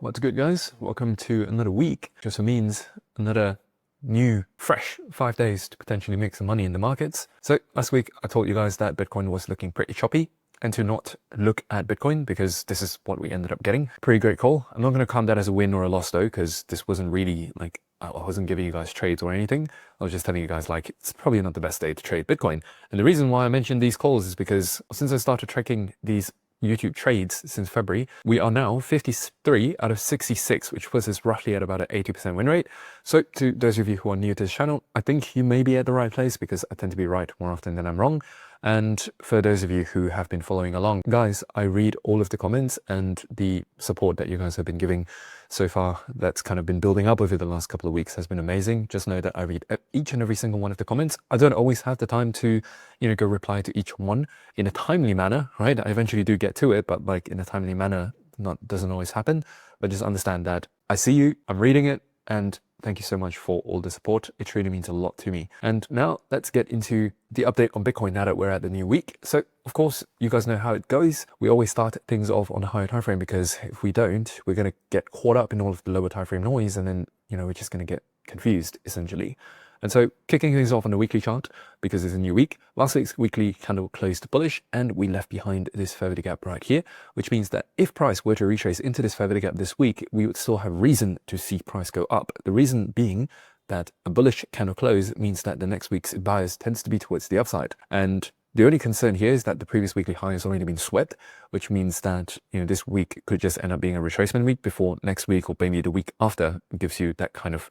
What's good, guys? Welcome to another week. Just means another new, fresh 5 days to potentially make some money in the markets. So last week I told you guys that Bitcoin was looking pretty choppy and to not look at Bitcoin because this is what we ended up getting. Pretty great call. I'm not going to count that as a win or a loss though, because this wasn't really like, I wasn't giving you guys trades or anything. I was just telling you guys like, it's probably not the best day to trade Bitcoin. And the reason why I mentioned these calls is because since I started tracking these YouTube trades since February, we are now 53 out of 66, which puts us roughly at about an 80% win rate. So to those of you who are new to this channel, I think you may be at the right place because I tend to be right more often than I'm wrong. And for those of you who have been following along, guys, I read all of the comments and the support that you guys have been giving so far that's kind of been building up over the last couple of weeks has been amazing. Just know that I read each and every single one of the comments. I don't always have the time to, go reply to each one in a timely manner, right? I eventually do get to it, but like in a timely manner, doesn't always happen. But just understand that I see you, I'm reading it, and thank you so much for all the support. It truly means a lot to me. And now let's get into the update on Bitcoin now that we're at the new week. So of course, you guys know how it goes. We always start things off on a higher time frame because if we don't, we're going to get caught up in all of the lower time frame noise and then, we're just going to get confused essentially. And so kicking things off on the weekly chart, because it's a new week, last week's weekly candle closed bullish and we left behind this fair value gap right here, which means that if price were to retrace into this fair value gap this week, we would still have reason to see price go up. The reason being that a bullish candle close means that the next week's bias tends to be towards the upside. And the only concern here is that the previous weekly high has already been swept, which means that this week could just end up being a retracement week before next week or maybe the week after gives you that kind of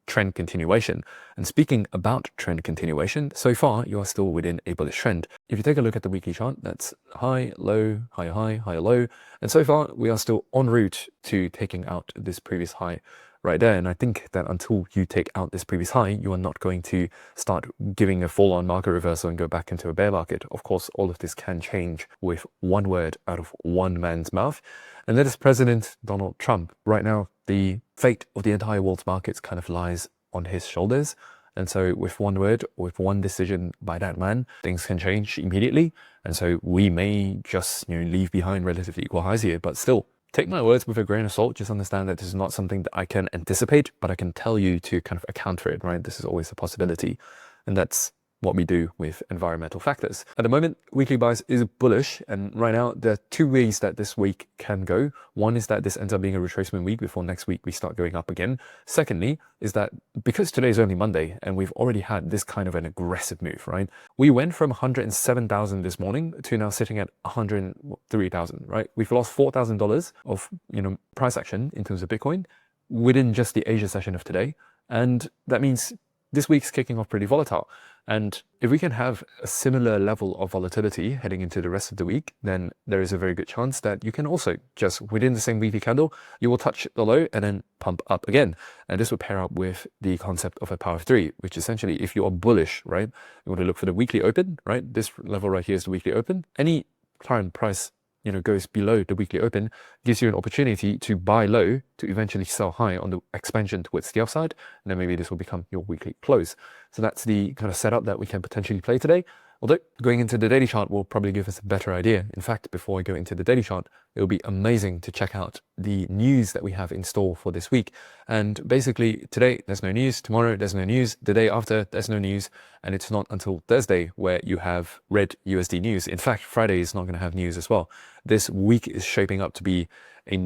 trend continuation. And speaking about trend continuation, so far you are still within a bullish trend. If you take a look at the weekly chart, that's high, low, higher high, higher low, and so far we are still en route to taking out this previous high right there. And I think that until you take out this previous high, you are not going to start giving a full-on market reversal and go back into a bear market. Of course, all of this can change with one word out of one man's mouth, and that is President Donald Trump. Right now, the fate of the entire world's markets kind of lies on his shoulders. And so with one word, with one decision by that man, things can change immediately. And so we may just leave behind relatively equal highs here, but still, take my words with a grain of salt. Just understand that this is not something that I can anticipate, but I can tell you to kind of account for it, right? This is always a possibility. And that's what we do with environmental factors. At the moment, weekly bias is bullish. And right now, there are two ways that this week can go. One is that this ends up being a retracement week before next week we start going up again. Secondly, is that because today's only Monday and we've already had this kind of an aggressive move, right? We went from 107,000 this morning to now sitting at 103,000, right? We've lost $4,000 of, price action in terms of Bitcoin within just the Asia session of today. And that means this week's kicking off pretty volatile. And if we can have a similar level of volatility heading into the rest of the week, then there is a very good chance that you can also just within the same weekly candle, you will touch the low and then pump up again. And this will pair up with the concept of a power of three, which essentially, if you are bullish, right, you want to look for the weekly open, right? This level right here is the weekly open. Any time price goes below the weekly open, gives you an opportunity to buy low to eventually sell high on the expansion towards the upside. And then maybe this will become your weekly close. So that's the kind of setup that we can potentially play today. Although going into the daily chart will probably give us a better idea. In fact, before I go into the daily chart, it will be amazing to check out the news that we have in store for this week. And basically today, there's no news. Tomorrow, there's no news. The day after, there's no news. And it's not until Thursday where you have red USD news. In fact, Friday is not going to have news as well. This week is shaping up to be a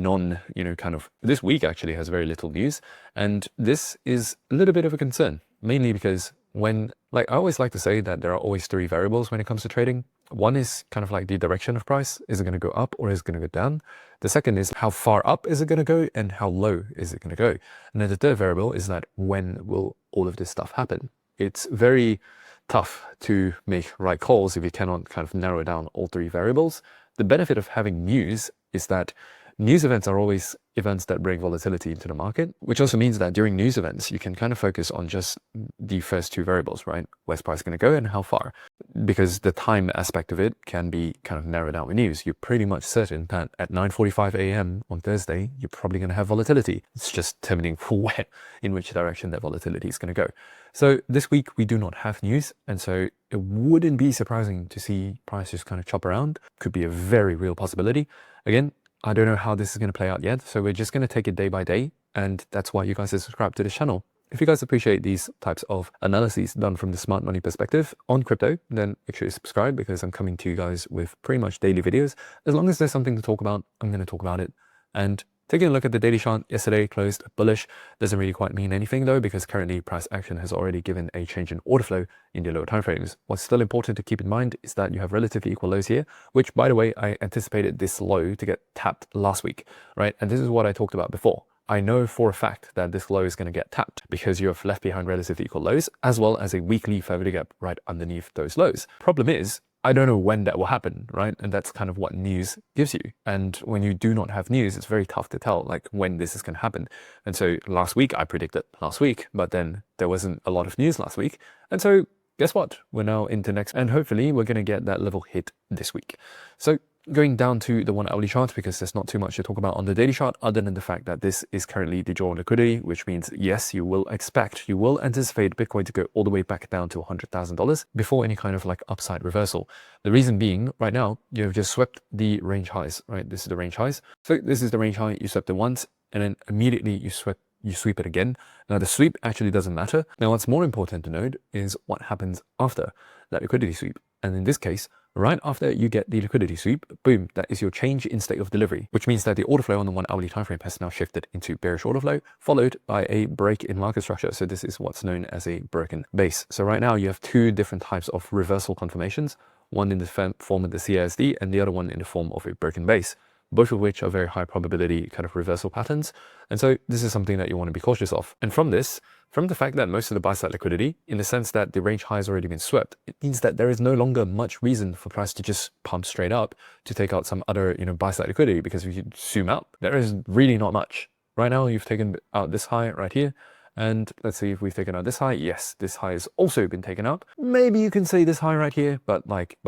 this week actually has very little news. And this is a little bit of a concern, mainly because I always like to say that there are always three variables when it comes to trading. One is kind of like the direction of price. Is it going to go up or is it going to go down? The second is how far up is it going to go and how low is it going to go? And then the third variable is that when will all of this stuff happen? It's very tough to make right calls if you cannot kind of narrow down all three variables. The benefit of having news is that news events are always events that bring volatility into the market, which also means that during news events, you can kind of focus on just the first two variables, right? Where's price going to go and how far? Because the time aspect of it can be kind of narrowed out with news. You're pretty much certain that at 9:45 a.m. on Thursday, you're probably going to have volatility. It's just determining where, in which direction that volatility is going to go. So this week we do not have news. And so it wouldn't be surprising to see prices kind of chop around. Could be a very real possibility. Again, I don't know how this is going to play out yet. So we're just going to take it day by day. And that's why you guys are subscribed to this channel. If you guys appreciate these types of analyses done from the smart money perspective on crypto, then make sure you subscribe, because I'm coming to you guys with pretty much daily videos. As long as there's something to talk about, I'm going to talk about it. And taking a look at the daily chart, yesterday closed bullish. Doesn't really quite mean anything though, because currently price action has already given a change in order flow in the lower timeframes. What's still important to keep in mind is that you have relatively equal lows here, which, by the way, I anticipated this low to get tapped last week, right? And this is what I talked about before. I know for a fact that this low is going to get tapped because you have left behind relatively equal lows, as well as a weekly favorite gap right underneath those lows. Problem is, I don't know when that will happen, right? And that's kind of what news gives you. And when you do not have news, it's very tough to tell like when this is going to happen. And so last week I predicted last week, but then there wasn't a lot of news last week. And so guess what? We're now into next, and hopefully we're going to get that level hit this week. So going down to the 1 hourly chart, because there's not too much to talk about on the daily chart other than the fact that this is currently the draw liquidity, which means yes, you will anticipate Bitcoin to go all the way back down to $100,000 before any kind of like upside reversal. The reason being, right now you've just swept the range highs, right? This is the range highs. So this is the range high, you swept it once, and then immediately you sweep it again. Now the sweep actually doesn't matter. Now what's more important to note is what happens after that liquidity sweep. And in this case, right after you get the liquidity sweep, boom, that is your change in state of delivery, which means that the order flow on the 1 hourly time frame has now shifted into bearish order flow, followed by a break in market structure. So this is what's known as a broken base. So right now you have two different types of reversal confirmations, one in the form of the CASD and the other one in the form of a broken base, both of which are very high probability kind of reversal patterns. And so this is something that you want to be cautious of. And from the fact that most of the buy side liquidity, in the sense that the range high has already been swept, it means that there is no longer much reason for price to just pump straight up to take out some other, buy side liquidity, because if you zoom out, there is really not much. Right now, you've taken out this high right here. And let's see if we've taken out this high. Yes, this high has also been taken out. Maybe you can say this high right here, but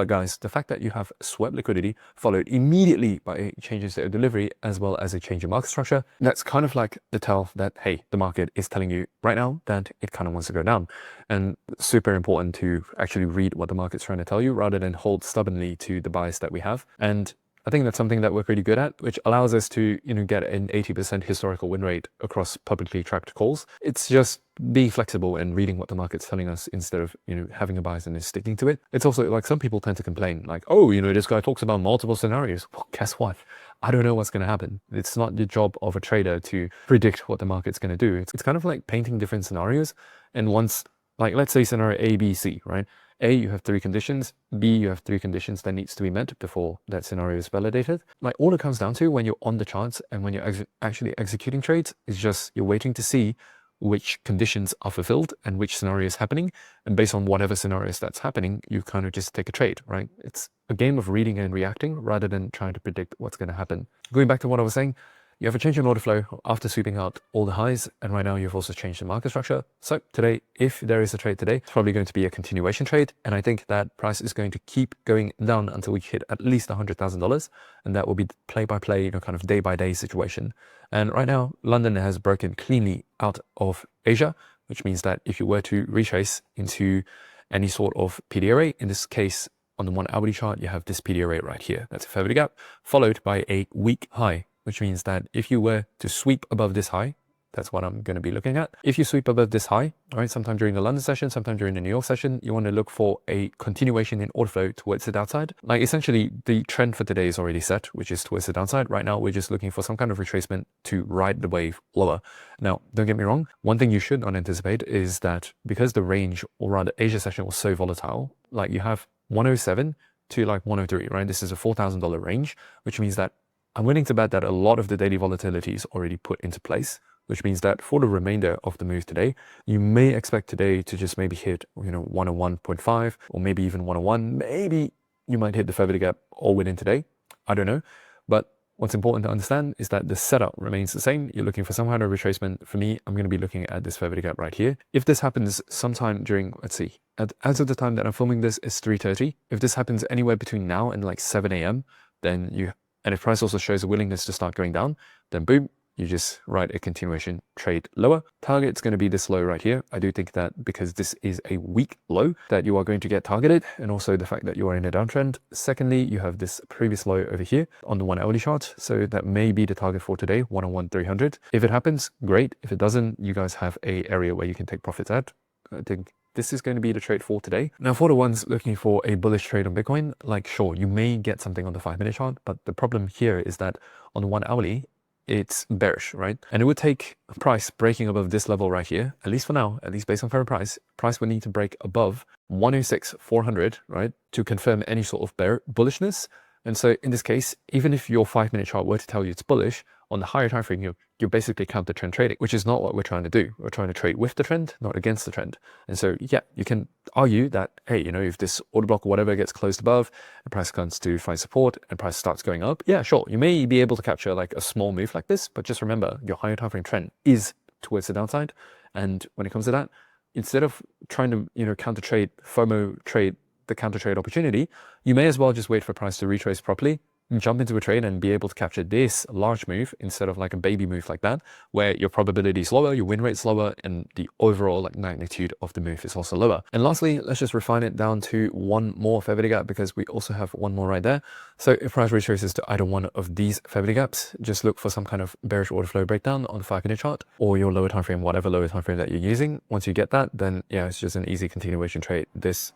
guys, the fact that you have swept liquidity followed immediately by a change in state of delivery, as well as a change in market structure, that's kind of like the tell that, hey, the market is telling you right now that it kind of wants to go down. And super important to actually read what the market's trying to tell you rather than hold stubbornly to the bias that we have. And I think that's something that we're pretty good at, which allows us to, get an 80% historical win rate across publicly tracked calls. It's just being flexible and reading what the market's telling us instead of, having a bias and just sticking to it. It's also like some people tend to complain like, oh, this guy talks about multiple scenarios. Well, guess what? I don't know what's going to happen. It's not the job of a trader to predict what the market's going to do. It's kind of like painting different scenarios. And once, like, let's say scenario A, B, C, right? A, you have 3 conditions. B, you have 3 conditions that needs to be met before that scenario is validated. Like, all it comes down to when you're on the charts and when you're actually executing trades is just you're waiting to see which conditions are fulfilled and which scenario is happening. And based on whatever scenarios that's happening, you kind of just take a trade, right? It's a game of reading and reacting rather than trying to predict what's going to happen. Going back to what I was saying, you have a change in order flow after sweeping out all the highs, and right now you've also changed the market structure. So today, if there is a trade today, it's probably going to be a continuation trade, and I think that price is going to keep going down until we hit at least $100,000, and that will be play-by-play, kind of day-by-day situation. And right now, London has broken cleanly out of Asia, which means that if you were to retrace into any sort of PD array, in this case, on the 1 hourly chart, you have this PD array right here. That's a favorite gap, followed by a weak high, which means that if you were to sweep above this high, that's what I'm going to be looking at. If you sweep above this high, right, sometime during the London session, sometime during the New York session, you want to look for a continuation in order flow towards the downside. Like, essentially, the trend for today is already set, which is towards the downside. Right now, we're just looking for some kind of retracement to ride the wave lower. Now, don't get me wrong. One thing you should not anticipate is that because the range, or rather Asia session, was so volatile, like you have 107 to like 103, right? This is a $4,000 range, which means that I'm willing to bet that a lot of the daily volatility is already put into place, which means that for the remainder of the move today, you may expect today to just maybe hit, 101.5 or maybe even 101. Maybe you might hit the favorite gap all within today. I don't know. But what's important to understand is that the setup remains the same. You're looking for some kind of retracement. For me, I'm going to be looking at this favorite gap right here. If this happens sometime during, let's see, as of the time that I'm filming this, it's 3:30. If this happens anywhere between now and like 7 a.m., then and if price also shows a willingness to start going down, then boom, you just write a continuation trade lower. Target's going to be this low right here. I do think that because this is a weak low that you are going to get targeted, and also the fact that you are in a downtrend. Secondly, you have this previous low over here on the 1 hourly chart. So that may be the target for today, 101 300. If it happens, great. If it doesn't, you guys have a area where you can take profits at. I think this is going to be the trade for today. Now, for the ones looking for a bullish trade on Bitcoin, like sure, you may get something on the 5-minute chart, but the problem here is that on the 1 hourly, it's bearish, right? And it would take price breaking above this level right here, at least for now, at least based on current price would need to break above 106 400, right, to confirm any sort of bullishness. And so in this case, even if your 5-minute chart were to tell you it's bullish, on the higher time frame, you're basically counter trend trading, which is not what we're trying to do. We're trying to trade with the trend, not against the trend. And so, yeah, you can argue that, hey, you know, if this order block or whatever gets closed above, and price comes to find support and price starts going up, yeah, sure, you may be able to capture like a small move like this, but just remember your higher time frame trend is towards the downside. And when it comes to that, instead of trying to, you know, counter trade, FOMO trade, the counter trade opportunity, you may as well just wait for price to retrace properly, jump into a trade and be able to capture this large move instead of like a baby move like that, where your probability is lower, your win rate is lower, and the overall like magnitude of the move is also lower. And lastly, let's just refine it down to one more fair value gap, because we also have one more right there. So if price retraces to either one of these fair value gaps, just look for some kind of bearish order flow breakdown on the 5-minute chart or your lower time frame, whatever lower time frame that you're using. Once you get that, then yeah, it's just an easy continuation trade. This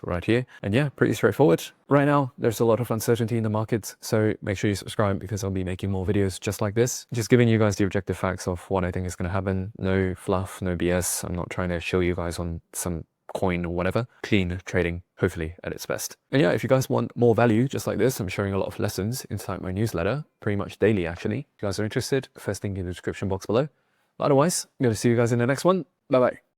right here. And yeah, pretty straightforward. Right now, there's a lot of uncertainty in the markets, so make sure you subscribe because I'll be making more videos just like this. Just giving you guys the objective facts of what I think is going to happen. No fluff, no BS. I'm not trying to show you guys on some coin or whatever. Clean trading, hopefully at its best. And yeah, if you guys want more value just like this, I'm sharing a lot of lessons inside my newsletter, pretty much daily actually. If you guys are interested, first link in the description box below. Otherwise, I'm going to see you guys in the next one. Bye bye.